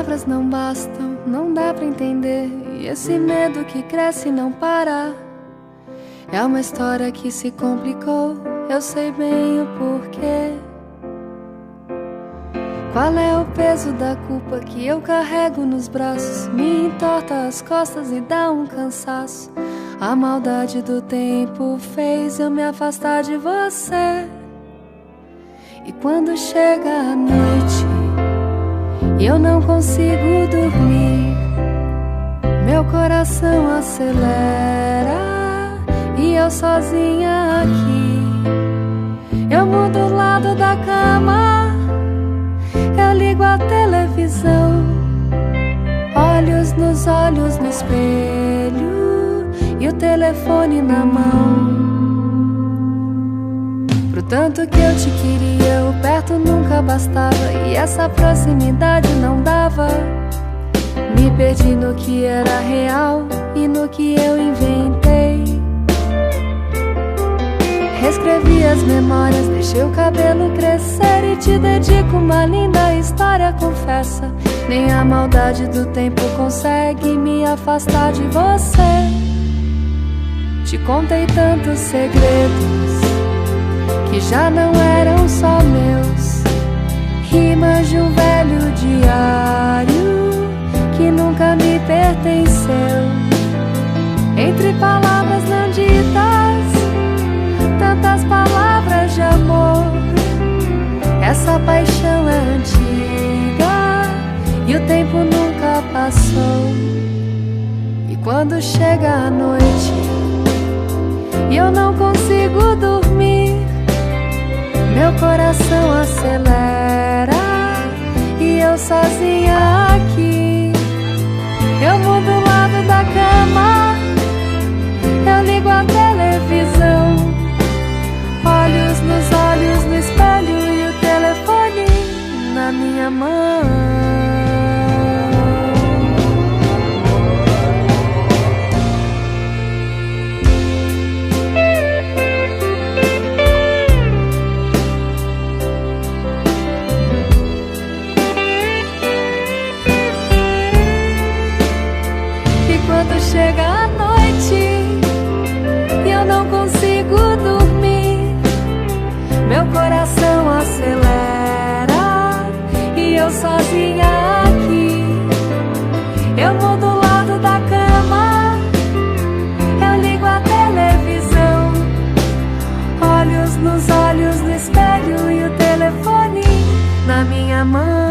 palavras não bastam, não dá pra entender. E esse medo que cresce e não para. É uma história que se complicou, eu sei bem o porquê. Qual é o peso da culpa que eu carrego nos braços? Me entorta as costas e dá um cansaço. A maldade do tempo fez eu me afastar de você. E quando chega a noite e eu não consigo dormir, meu coração acelera e eu sozinha aqui. Eu mudo o lado da cama, eu ligo a televisão, olhos nos olhos no espelho e o telefone na mão. Pro tanto que eu te queria, o perto nunca bastava e essa proximidade não dava. Me perdi no que era real e no que eu inventei. Reescrevi as memórias, deixei o cabelo crescer e te dedico uma linda história, confessa. Nem a maldade do tempo consegue me afastar de você. Te contei tantos segredos que já não eram só meus, rimas de um velho diário que nunca me pertenceu. Entre palavras não ditas, tantas palavras de amor. Essa paixão é antiga e o tempo nunca passou. E quando chega a noite e eu não consigo dormir, meu coração acelera e eu sozinha aqui. Eu mudo o lado da cama, eu ligo a televisão, olhos nos olhos no espelho e o telefone na minha mão. Chega a noite e eu não consigo dormir, meu coração acelera e eu sozinha aqui. Eu mudo o lado da cama, eu ligo a televisão, olhos nos olhos no espelho e o telefone na minha mão.